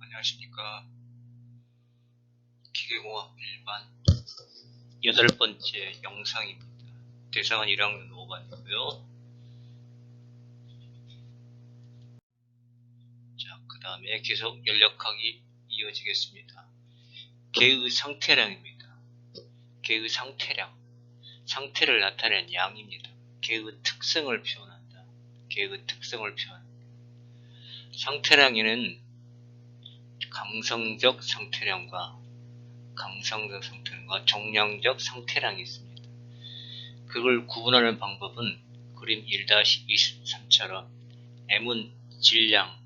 안녕하십니까. 기계공학 일반 8번째 영상입니다. 대상은 1학년 5반이고요. 자, 그 다음에 계속 연력학이 이어지겠습니다. 개의 상태량입니다. 개의 상태량, 상태를 나타내는 양입니다. 개의 특성을 표현한다. 개의 특성을 표현한다. 상태량에는 강성적 상태량과 정량적 상태량이 있습니다. 그걸 구분하는 방법은 그림 1-23처럼 M은 질량,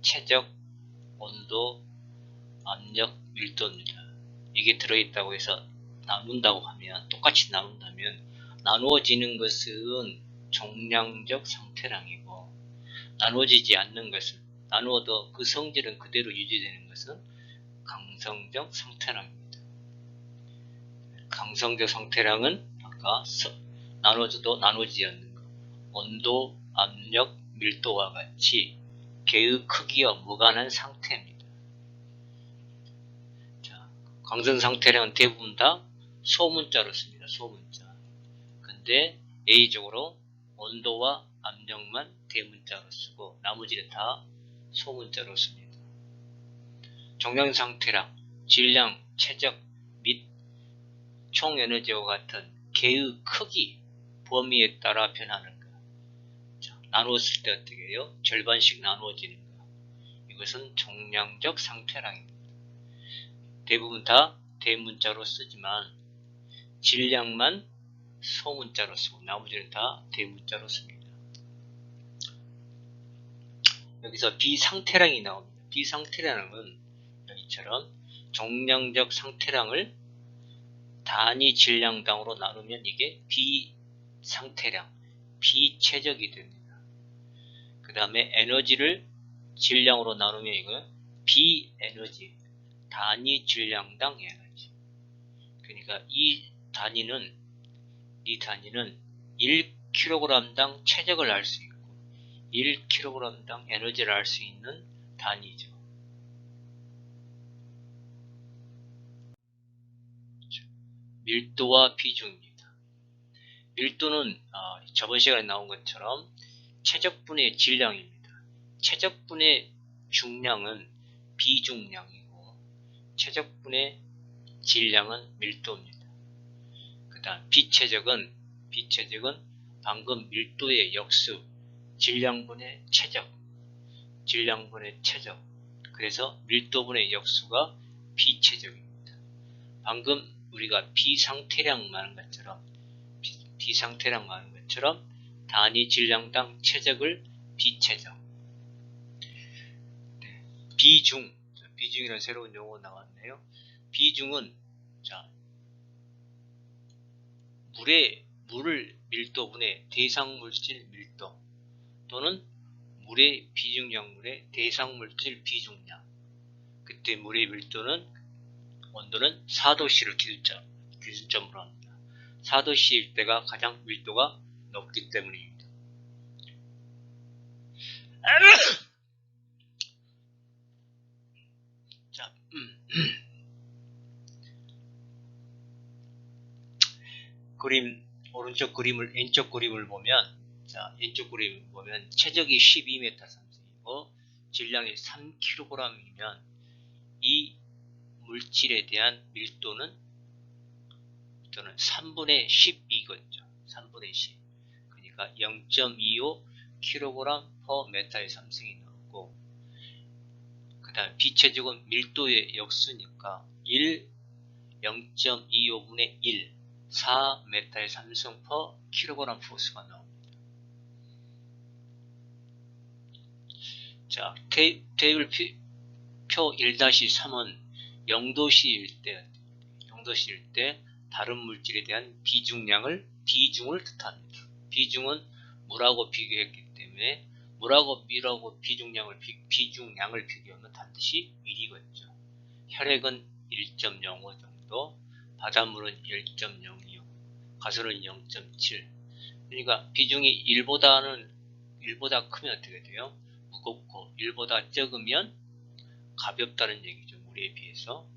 체적, 온도, 압력, 밀도입니다. 이게 들어있다고 해서 나눈다고 하면, 똑같이 나눈다면 나누어지는 것은 정량적 상태량이고, 나누어지지 않는 것은, 나누어도 그 성질은 그대로 유지되는 것은 강성적 상태량입니다. 강성적 상태량은 아까 나눠져도 나누어지지 않는 것, 온도, 압력, 밀도와 같이 개의 크기와 무관한 상태입니다. 자, 강성 상태량은 대부분 다 소문자로 씁니다. 소문자. 근데 예의적으로 온도와 압력만 대문자로 쓰고 나머지는 다 소문자로 씁니다. 정량 상태량, 질량, 체적 및 총에너지와 같은 개의 크기, 범위에 따라 변하는 것. 자, 나누었을 때 어떻게 해요? 절반씩 나누어지는 것. 이것은 정량적 상태량입니다. 대부분 다 대문자로 쓰지만 질량만 소문자로 쓰고 나머지는 다 대문자로 씁니다. 여기서 비상태량이 나옵니다. 비상태량은 여기처럼 정량적 상태량을 단위 질량당으로 나누면 이게 비상태량, 비체적이 됩니다. 그 다음에 에너지를 질량으로 나누면 이거 비에너지, 단위 질량당 에너지. 그러니까 이 단위는 1kg당 체적을 알 수 있고 1kg당 에너지를 알 수 있는 단위죠. 밀도와 비중입니다. 밀도는 저번 시간에 나온 것처럼 체적분의 질량입니다. 체적분의 중량은 비중량이고 체적분의 질량은 밀도입니다. 그 다음 비체적은 방금 밀도의 역수, 질량분의 체적, 그래서 밀도분의 역수가 비체적입니다. 방금 우리가 비상태량 말한 것처럼 단위 질량당 체적을 비체적. 네. 비중이라는 새로운 용어 나왔네요. 비중은 물의 밀도분의 대상물질 밀도 또는 물의 비중량분의 대상물질 비중량. 그때 물의 온도는 4도C를 기준점으로 합니다. 4도C일 때가 가장 밀도가 높기 때문입니다. 자, 오른쪽 왼쪽 그림을 보면, 왼쪽 그림을 보면 체적이 12m 상승이고 질량이 3kg이면 이 물질에 대한 밀도는 3분의 12거죠. 3분의 10. 그러니까 0.25 kg/m의 상승이 나오고, 그 다음 비체적은 밀도의 역수니까 0.25분의 1, 4m의 상승 per kg 포스가 나옵니다. 자, 테이블 표 1-3은 0도씨일 때 다른 물질에 대한 비중을 뜻합니다. 비중은 물하고 비교했기 때문에 물하고 비중량을 비교하면 반드시 1이겠죠. 혈액은 1.05 정도, 바닷물은 1.025, 가스는 0.7. 그러니까 비중이 1보다 크면 어떻게 돼요? 무겁고 1보다 적으면 가볍다는 얘기죠. 물에 비해서.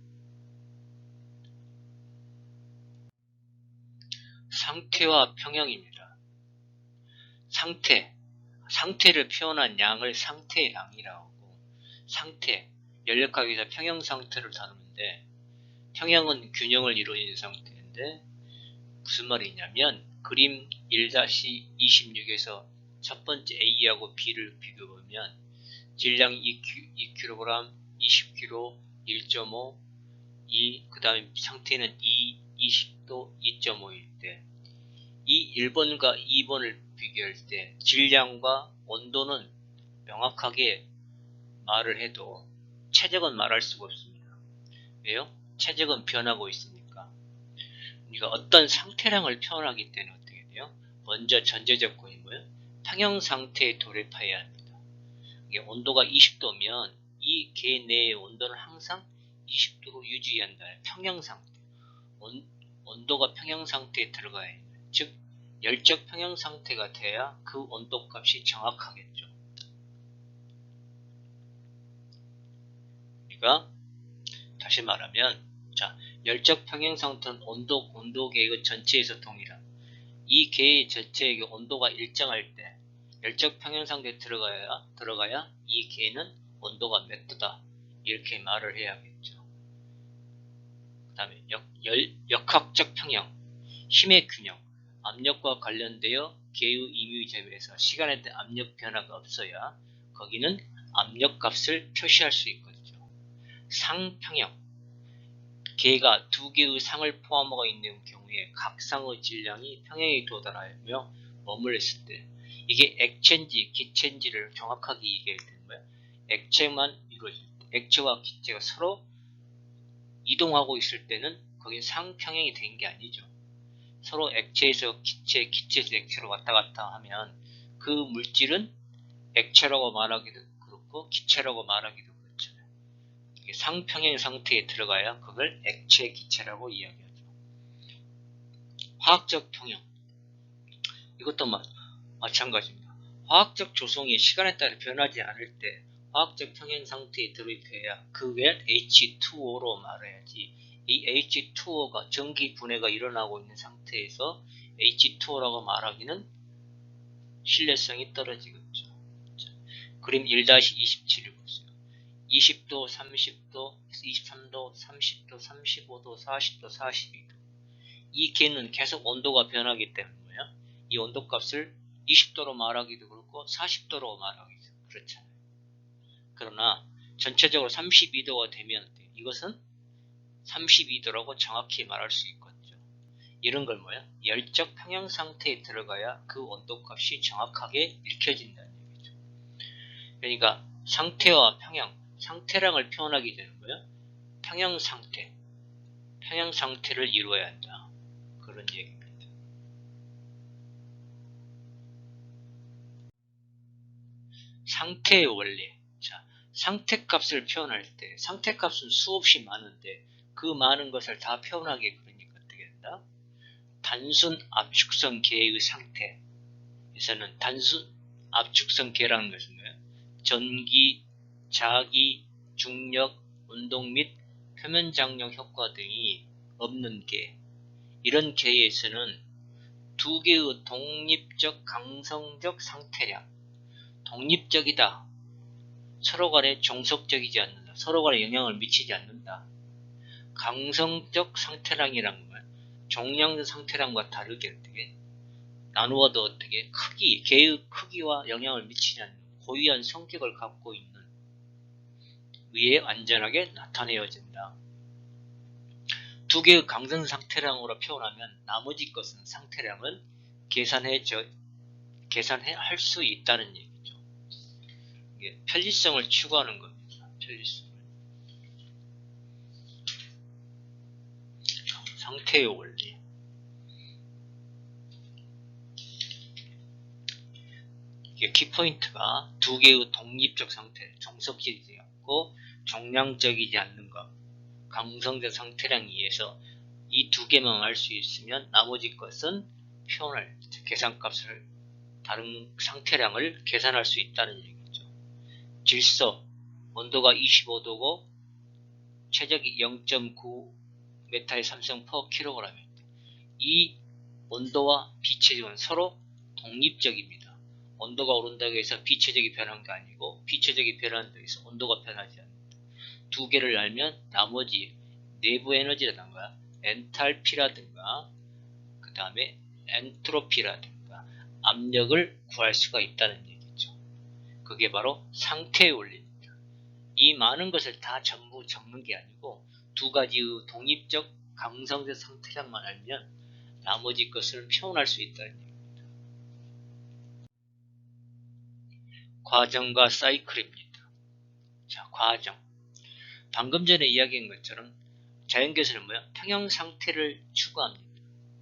상태와 평형입니다. 상태를 표현한 양을 상태의 양이라고 하고, 상태, 연력학에서 위해서 평형 상태를 다루는데, 평형은 균형을 이루어진 상태인데 무슨 말이냐면, 그림 1-26에서 첫 번째 A하고 B를 비교해보면 질량 2kg, 20kg, 1.5, 2, 그 다음에 상태는 2, 20도, 2.5일 때, 이 1번과 2번을 비교할 때 질량과 온도는 명확하게 말을 해도 최적은 말할 수가 없습니다. 왜요? 최적은 변하고 있으니까. 우리가 어떤 상태량을 표현하기 때문에 어떻게 돼요? 먼저 전제 조건이 뭐예요? 평형 상태에 돌입해야 합니다. 이게 온도가 20도면 이 개 내의 온도는 항상 20도로 유지한다. 평형 상태. 온도가 평형 상태에 들어가야 해요. 즉 열적 평형 상태가 돼야 그 온도 값이 정확하겠죠. 우리가 다시 말하면, 자, 열적 평형 상태는 온도 계획의 전체에서 동일함. 이 계의 전체의 온도가 일정할 때 열적 평형 상태에 들어가야 이 계는 온도가 몇 도다 이렇게 말을 해야겠죠. 그 다음에 역학적 평형, 힘의 균형, 압력과 관련되어 계의 임의점에서 시간에 대한 압력 변화가 없어야 거기는 압력값을 표시할 수 있거든요. 상평형, 계가 두 개의 상을 포함하고 있는 경우에 각 상의 질량이 평형에 도달하며 머물렀을 때, 이게 액체인지 기체인지를 정확하게 얘기해야 되는 거예요. 액체만 이루어질 때, 액체와 기체가 서로 이동하고 있을 때는 거긴 상평형이 된 게 아니죠. 서로 액체에서 기체, 기체에서 액체로 왔다 갔다 하면 그 물질은 액체라고 말하기도 그렇고 기체라고 말하기도 그렇잖아요. 이게 상평형 상태에 들어가야 그걸 액체, 기체라고 이야기하죠. 화학적 평형, 이것도 마찬가지입니다. 화학적 조성이 시간에 따라 변하지 않을 때 화학적 평형 상태에 들어있어야 그게 H2O로 말해야지, 이 H2O가 전기 분해가 일어나고 있는 상태에서 H2O라고 말하기는 신뢰성이 떨어지겠죠. 자, 그림 1-27을 보세요. 20도, 30도, 23도, 30도, 35도, 40도, 42도. 이 개는 계속 온도가 변하기 때문에 이 온도값을 20도로 말하기도 그렇고 40도로 말하기도 그렇잖아요. 그러나 전체적으로 32도가 되면 이것은 32도라고 정확히 말할 수 있거든요. 이런 걸 열적 평형 상태에 들어가야 그 온도값이 정확하게 읽혀진다는 얘기죠. 그러니까 상태와 평형, 상태량을 표현하게 되는 거예요. 평형 상태를 이루어야 한다. 그런 얘기입니다. 상태의 원리. 자, 상태값을 표현할 때 상태값은 수없이 많은데 그 많은 것을 다 표현하게 그러니까 어떻게 된다? 단순 압축성 계의 상태에서는 단순 압축성 계라는 것은 뭐예요? 전기, 자기, 중력, 운동 및 표면 장력 효과 등이 없는 계. 이런 계에서는 두 개의 독립적 강성적 상태량, 독립적이다. 서로 간에 종속적이지 않는다. 서로 간에 영향을 미치지 않는다. 강성적 상태량이란 건 종량적 상태량과 다르게 어떻게 나누어도 어떻게 계의 크기와 영향을 미치지 않는 고유한 성격을 갖고 있는 위에 안전하게 나타내어진다. 두 개의 강성 상태량으로 표현하면 나머지 것은 상태량은 계산할 수 있다는 얘기죠. 이게 편리성을 추구하는 겁니다. 편리성. 상태의 원리. 이게 키포인트가 두 개의 독립적 상태, 종속적이지 않고 종량적이지 않는 것, 강성적 상태량에 의해서 이 두 개만 알 수 있으면 나머지 것은 계산값을 다른 상태량을 계산할 수 있다는 얘기죠. 질소, 온도가 25도고 최적이 0.9 메타의 산성 per 킬로그램입니다. 이 온도와 비최적은 서로 독립적입니다. 온도가 오른다고 해서 비최적이 변한 게 아니고 비최적이 변한다고 해서 온도가 변하지 않습니다. 두 개를 알면 나머지 내부 에너지라든가 엔탈피라든가 그 다음에 엔트로피라든가 압력을 구할 수가 있다는 얘기죠. 그게 바로 상태의 원리입니다. 이 많은 것을 다 전부 적는 게 아니고 두 가지의 독립적 강성적 상태량만 알면 나머지 것을 표현할 수 있다는 얘기입니다. 과정과 사이클입니다. 자, 과정. 방금 전에 이야기한 것처럼 자연계에서는 뭐야? 평형 상태를 추구합니다.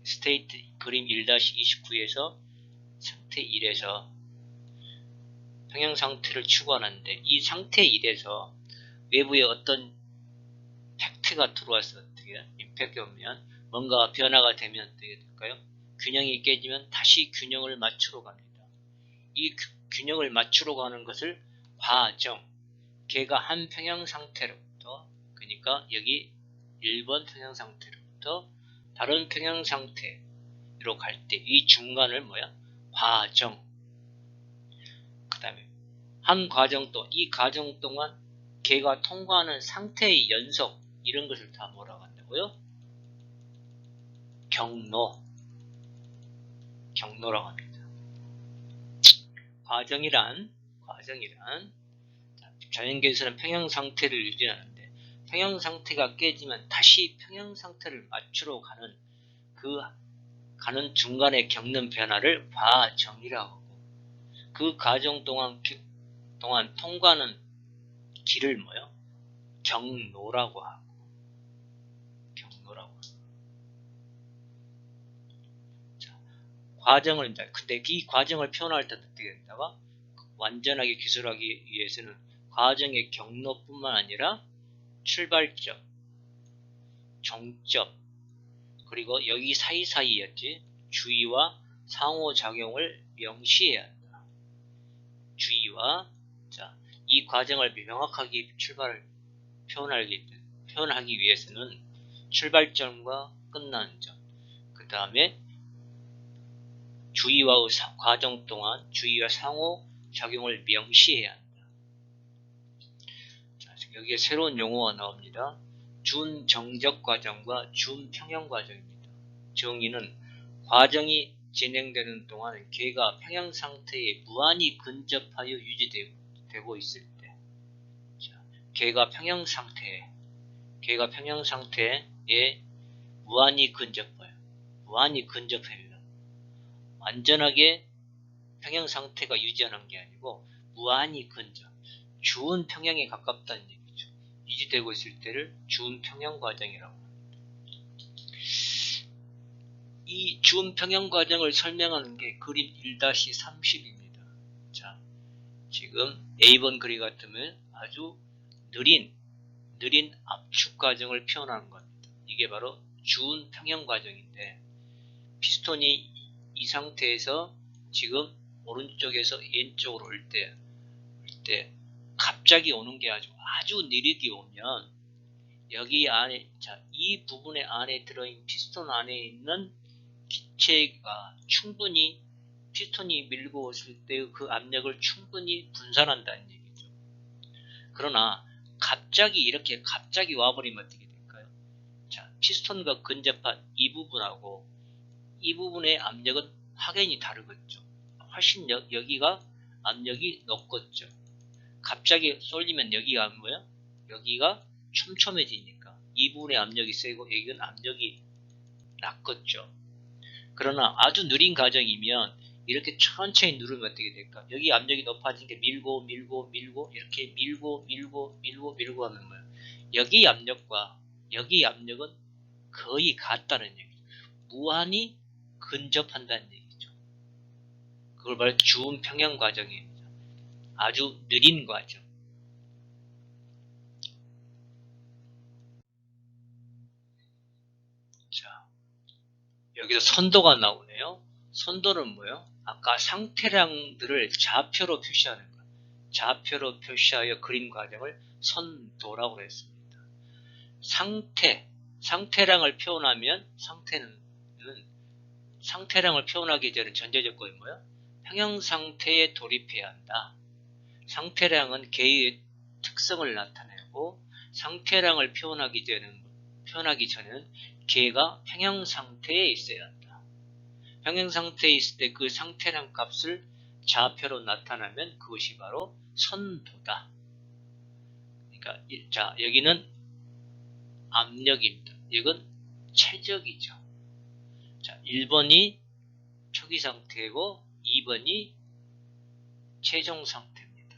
스테이트 그림 1-29에서 상태 1에서 평형 상태를 추구하는데 이 상태 1에서 외부에 어떤 팩트가 들어와서 어떻게 임팩트 오면 뭔가 변화가 되면 어떻게 될까요? 균형이 깨지면 다시 균형을 맞추러 갑니다. 이 균형을 맞추러 가는 것을 과정, 걔가 한 평형 상태로부터 그러니까 여기 1번 평형 상태로부터 다른 평형 상태로 갈 때 이 중간을 뭐야? 과정. 그 다음에 한 과정 또 이 과정 동안 걔가 통과하는 상태의 연속 이런 것을 다 뭐라고 한다고요? 경로라고 합니다. 과정이란 자연계에서는 평형 상태를 유지하는데 평형 상태가 깨지면 다시 평형 상태를 맞추러 가는 중간에 겪는 변화를 과정이라고 하고 그 과정 동안 통과하는 길을 뭐요? 경로라고 하고 자, 과정을 근데 이 과정을 표현할 때 어떻게 된다가 완전하게 기술하기 위해서는 과정의 경로뿐만 아니라 출발점, 종점, 그리고 여기 사이사이였지 주의와 상호작용을 명시해야 한다. 주의와 이 과정을 명확하게 표현하기 위해서는 출발점과 끝나는 점, 그 다음에 주의와 과정 동안 주의와 상호작용을 명시해야 한다. 자, 여기에 새로운 용어가 나옵니다. 준정적 과정과 준평형 과정입니다. 정의는 과정이 진행되는 동안 걔가 평형 상태에 무한히 근접하여 유지되고 있을 때, 걔가 평형 상태에 무한히 근접해요. 완전하게 평형 상태가 유지하는 게 아니고 무한히 근접, 준평형에 가깝다는 얘기죠. 유지되고 있을 때를 준평형 과정이라고 합니다. 이 준평형 과정을 설명하는 게 그림 1-30입니다. 자, 지금 A번 그림 같으면 아주 느린 압축 과정을 표현하는 겁니다. 이게 바로 준평형 과정인데 피스톤이 이 상태에서 지금 오른쪽에서 왼쪽으로 올 때 갑자기 오는 게 아주 느리게 오면 여기 안에 이 부분의 안에 들어있는 피스톤 안에 있는 기체가 충분히 피스톤이 밀고 왔을 때 그 압력을 충분히 분산한다는 얘기죠. 그러나 갑자기 와버리면 어떻게 될까요? 자, 피스톤과 근접한 이 부분하고 이 부분의 압력은 확연히 다르겠죠. 훨씬 여기가 압력이 높겠죠. 갑자기 쏠리면 여기가 뭐야? 여기가 촘촘해지니까 이 부분의 압력이 세고 여기는 압력이 낮겠죠. 그러나 아주 느린 과정이면 이렇게 천천히 누르면 어떻게 될까? 여기 압력이 높아진 게 밀고 이렇게 밀고 하면 뭐야? 여기 압력과 여기 압력은 거의 같다는 얘기죠. 무한히 근접한다는 얘기죠. 그걸 바로 준평형 과정입니다. 아주 느린 과정. 자, 여기서 선도가 나오네요. 선도는 뭐예요? 아까 상태량들을 좌표로 표시하는 거예요. 좌표로 표시하여 그린 과정을 선도라고 했습니다. 상태량을 표현하면 상태량을 표현하기 전에 전제조건이 뭐야? 평형 상태에 돌입해야 한다. 상태량은 개의 특성을 나타내고 상태량을 표현하기 전에는 개가 평형 상태에 있어야 한다. 평형 상태에 있을 때 그 상태량 값을 좌표로 나타나면 그것이 바로 선도다. 그러니까 자, 여기는 압력입니다. 이건 최적이죠. 자, 1번이 초기 상태고 2번이 최종 상태입니다.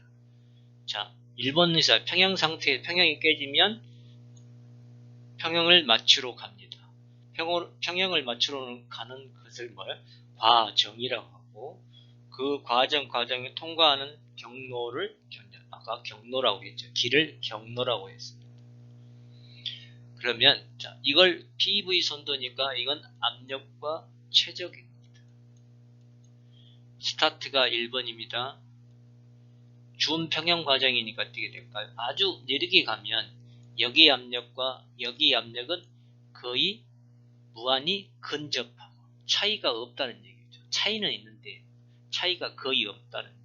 자, 1번에서 평형 상태에 평형이 깨지면 평형을 맞추러 갑니다. 평형을 맞추러 가는 것을 과정이라고 하고, 그 과정에 통과하는 경로를 아까 경로라고 했죠. 길을 경로라고 했습니다. 그러면 자, 이걸 PV 선도니까 이건 압력과 최적입니다. 스타트가 1번입니다. 준 평형 과정이니까 어떻게 될까요? 아주 느리게 가면 여기 압력과 여기 압력은 거의 무한히 근접하고 차이가 없다는 얘기죠. 차이는 있는데 차이가 거의 없다는 얘기죠.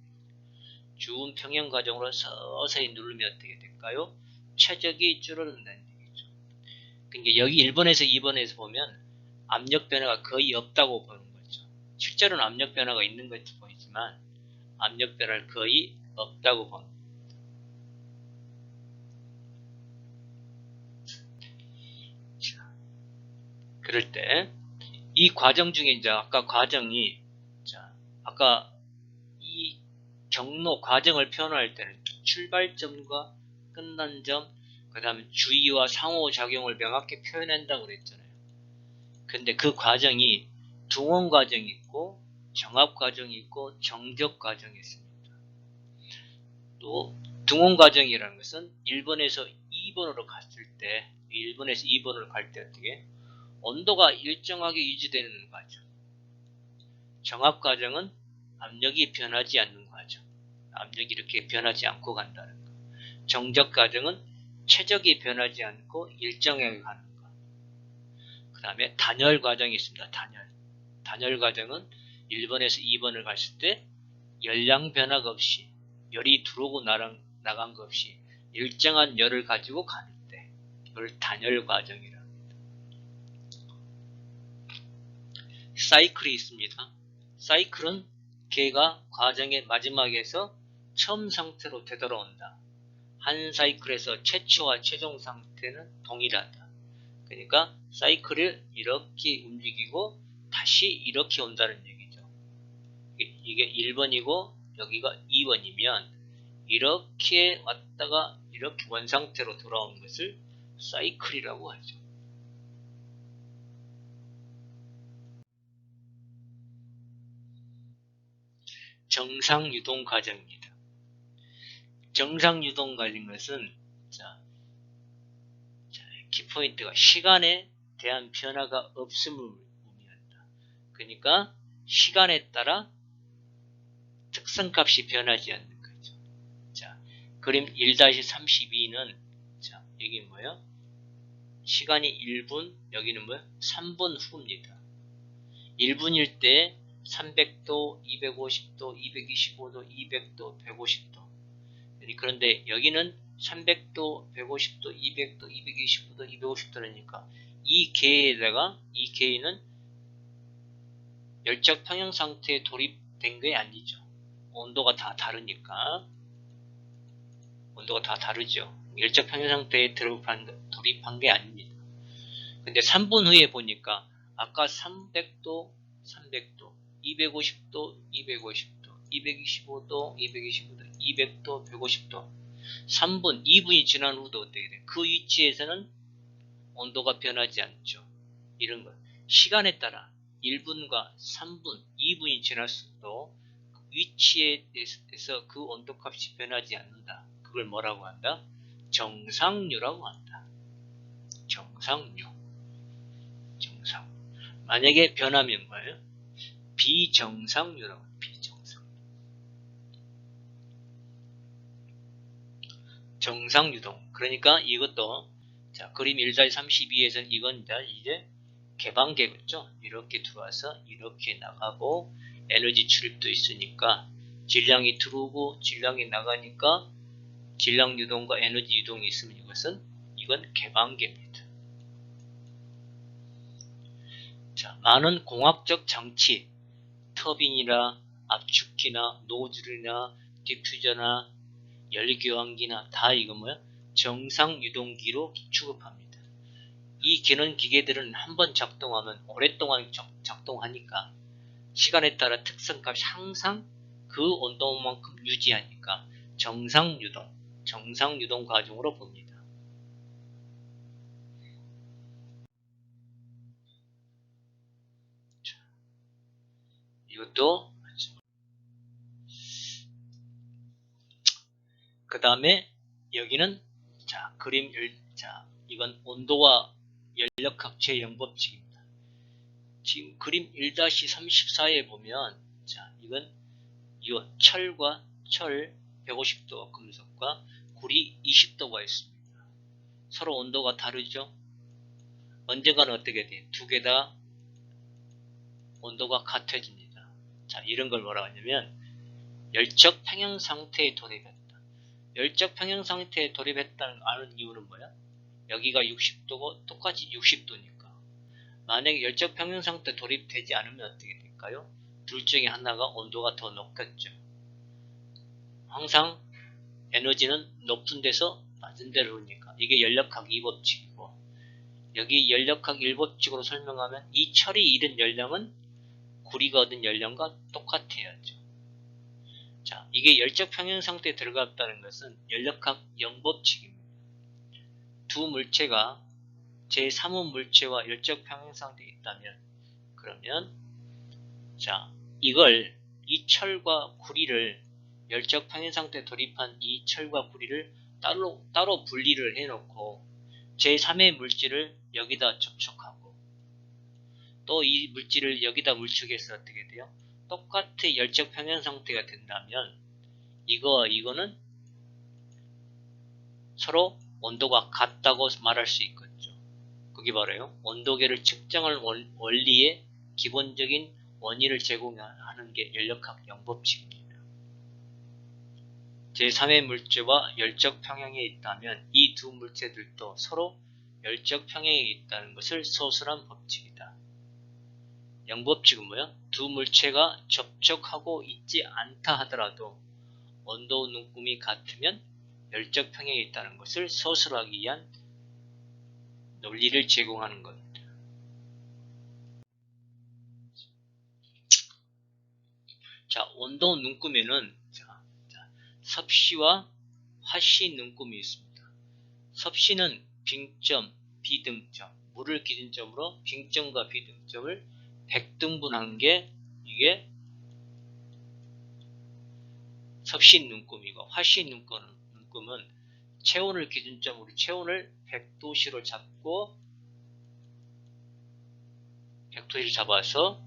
준 평형 과정으로 서서히 누르면 어떻게 될까요? 최적이 줄어든다는 얘기죠. 그러니까 여기 1번에서 2번에서 보면 압력 변화가 거의 없다고 보는 거죠. 실제로는 압력 변화가 있는 것처럼 보이지만 압력 변화를 거의 없다고 보는 거죠. 그럴 때 이 과정 중에 이제 아까 과정이 아까 이 경로 과정을 표현할 때는 출발점과 끝난 점, 그 다음에 주의와 상호작용을 명확히 표현한다고 그랬잖아요. 근데 그 과정이 둥원 과정이 있고 정합 과정이 있고 정적 과정이 있습니다. 또 둥원 과정이라는 것은 1번에서 2번으로 갔을 때 1번에서 2번으로 갈 때 어떻게 온도가 일정하게 유지되는 과정. 정합 과정은 압력이 변하지 않는 과정. 압력이 이렇게 변하지 않고 간다는 거. 정적 과정은 최적이 변하지 않고 일정하게 가는 거. 그 다음에 단열 과정이 있습니다. 단열 과정은 1번에서 2번을 갔을 때 열량 변화가 없이 열이 들어오고 나간 것 없이 일정한 열을 가지고 가는 때 이걸 단열 과정이라. 사이클이 있습니다. 사이클은 개가 과정의 마지막에서 처음 상태로 되돌아온다. 한 사이클에서 최초와 최종 상태는 동일하다. 그러니까 사이클을 이렇게 움직이고 다시 이렇게 온다는 얘기죠. 이게 1번이고 여기가 2번이면 이렇게 왔다가 이렇게 원상태로 돌아오는 것을 사이클이라고 하죠. 정상유동 과정입니다. 정상유동 과정인 것은 키포인트가 시간에 대한 변화가 없음을 의미한다. 그러니까 시간에 따라 특성값이 변하지 않는 거죠. 자, 그림 1-32는 여기 뭐예요? 시간이 1분, 여기는 뭐예요? 3분 후입니다. 1분일 때 300도, 250도, 225도, 200도, 150도. 그런데 여기는 300도, 150도, 200도, 225도, 250도라니까 이 개는 열적 평형 상태에 돌입된 게 아니죠. 온도가 다 다르니까. 온도가 다 다르죠. 열적 평형 상태에 돌입한 게 아닙니다. 근데 3분 후에 보니까 아까 300도, 300도, 250도, 250도, 225도, 225도, 200도, 150도. 3분, 2분이 지난 후도 어떻게 돼요? 그 위치에서는 온도가 변하지 않죠. 이런 것. 시간에 따라 1분과 3분, 2분이 지났어도 위치에 대해서 그 온도값이 변하지 않는다. 그걸 뭐라고 한다? 정상류라고 한다. 정상류. 만약에 변하면 뭐예요? 비정상류라고 합니다. 비정상. 정상 유동. 그러니까 이것도 자, 그림 1-32에서는 이건 이제 개방계겠죠. 이렇게 들어와서 이렇게 나가고 에너지 출입도 있으니까 질량이 들어오고 질량이 나가니까 질량 유동과 에너지 유동이 있으면 이건 개방계입니다. 자, 많은 공학적 장치, 터빈이나 압축기나 노즐이나 디퓨저나 열교환기나 다 이거 정상 유동기로 취급합니다. 이 기능 기계들은 한번 작동하면 오랫동안 작동하니까 시간에 따라 특성값이 항상 그 온도만큼 유지하니까 정상 유동 과정으로 봅니다. 자, 이것도 그 다음에 여기는 자 그림 이건 온도와 연력학 제0법칙입니다. 지금 그림 1-34에 보면 자 이건 철과 철 150도 금속과 구리 20도가 있습니다. 서로 온도가 다르죠. 언젠가는 어떻게 돼? 두 개 다 온도가 같아집니다. 자 이런 걸 뭐라고 하냐면 열적 평형 상태에 돌입했다. 열적 평형 상태에 돌입했다는 아는 이유는 뭐야? 여기가 60도고 똑같이 60도니까. 만약에 열적 평형 상태 돌입되지 않으면 어떻게 될까요? 둘 중에 하나가 온도가 더 높겠죠. 항상 에너지는 높은 데서 낮은 데로 오니까 이게 연력학 2법칙이고 여기 연력학 1법칙으로 설명하면 이 철이 잃은 연량은 구리가 얻은 연량과 똑같아야죠. 자, 이게 열적 평형 상태에 들어갔다는 것은 연력학 0법칙입니다. 두 물체가 제3호 물체와 열적 평형 상태에 있다면 그러면 자 이걸 이 철과 구리를 열적 평형 상태에 돌입한 이 철과 구리를 따로 분리를 해놓고 제3의 물질을 여기다 접촉하고 또 이 물질을 여기다 물축해서 어떻게 돼요? 똑같은 열적 평형 상태가 된다면 이거와 이거는 서로 온도가 같다고 말할 수 있겠죠. 그게 바로요. 온도계를 측정할 원리의 기본적인 원인을 제공하는 게 연력학 0법칙입니다. 제3의 물체와 열적 평형에 있다면 이 두 물체들도 서로 열적 평형에 있다는 것을 서술한 법칙이다. 0법칙은 뭐야? 두 물체가 접촉하고 있지 않다 하더라도 온도 눈금이 같으면 열적 평형에 있다는 것을 서술하기 위한 논리를 제공하는 겁니다. 자, 온도 눈금에는 섭씨와 화씨 눈금이 있습니다. 섭씨는 빙점, 비등점, 물을 기준점으로 빙점과 비등점을 100등분한 게 이게 섭씨 눈금이고 화씨 눈금은 체온을 기준점으로 체온을 100도씨로 잡고 100도씨를 잡아서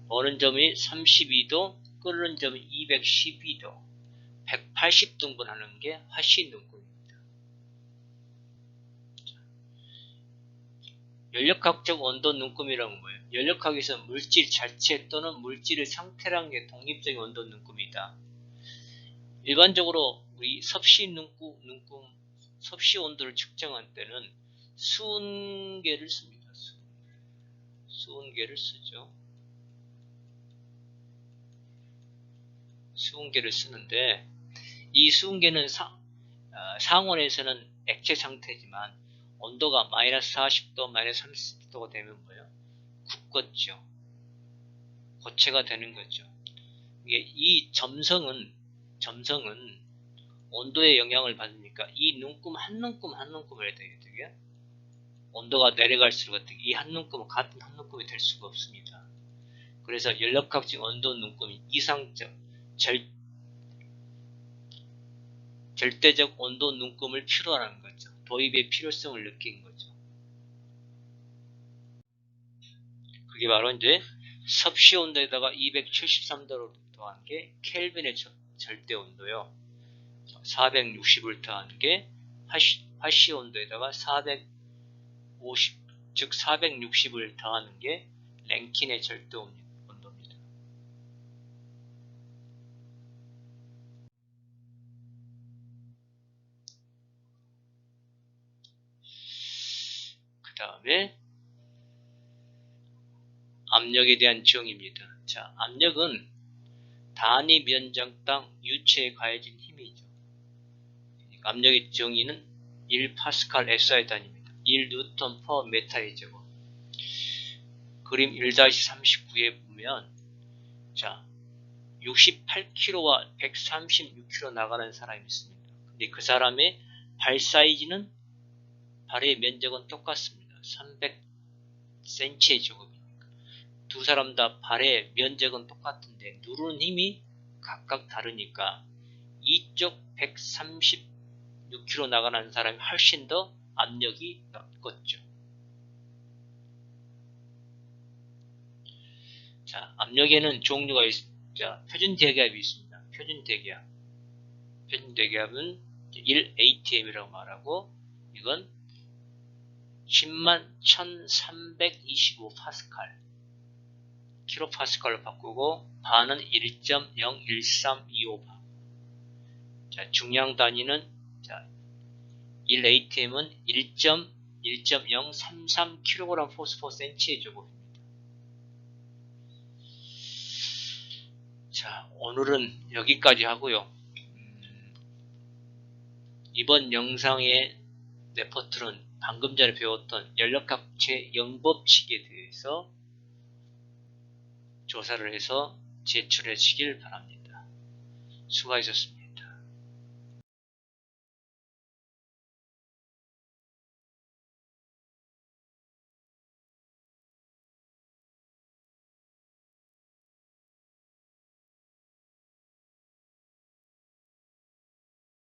어는 점이 32도, 끓는 점이 212도, 180등분 하는 게 화씨 눈금입니다. 연력학적 온도 눈금이라는 뭐예요? 연력학에서 물질 자체 또는 물질의 상태라는 게 독립적인 온도 눈금이다. 일반적으로 우리 섭씨 섭씨 온도를 측정할 때는 수은계를 씁니다. 수은계를 쓰죠. 수은계를 쓰는데 이 수은계는 상온에서는 액체 상태지만 온도가 마이너스 40도, 마이너스 30도가 되면 뭐예요? 굳겠죠. 고체가 되는 거죠. 이 점성은 온도의 영향을 받으니까 이 눈금 한 눈금을 되게 온도가 내려갈수록 어떻게 이 한 눈금은 같은 한 눈금이 될 수가 없습니다. 그래서 연력학적 온도 눈금이 이상적 절대적 온도 눈금을 필요로 하는 거죠. 도입의 필요성을 느낀 거죠. 그게 바로 이제 섭씨 온도에다가 273도를 더한 게 켈빈의 절대 온도요. 460을 더한 게 화씨 온도에다가 450, 즉 460을 더하는 게 랭킨의 절대 온도입니다. 그 다음에 압력에 대한 정의입니다. 자, 압력은 단위 면적당 유체에 가해진 힘이죠. 압력의 정의는 1파스칼 SI 단위입니다. 1뉴턴 퍼 메타의 제곱. 그림 1-39에 보면 자 68kg와 136kg 나가는 사람이 있습니다. 근데 그 사람의 발 사이즈는 발의 면적은 똑같습니다. 300cm의 제곱이니까 두 사람 다 발의 면적은 똑같은데 누르는 힘이 각각 다르니까 이쪽 136kg 나가는 사람이 훨씬 더 압력이 높겠죠. 자, 압력에는 종류가 있습니다. 표준 대기압이 있습니다. 표준 대기압은 1atm이라고 말하고 이건 10만 1325파스칼 킬로파스칼로 바꾸고 바는 1.01325바. 자, 중량 단위는 자, 1atm은 1.033kg 포스포 센치의 제곱입니다. 자, 오늘은 여기까지 하고요. 이번 영상의 레포트는 방금 전에 배웠던 연력합체 영법칙에 대해서 조사를 해서 제출해 주시길 바랍니다. 수고하셨습니다.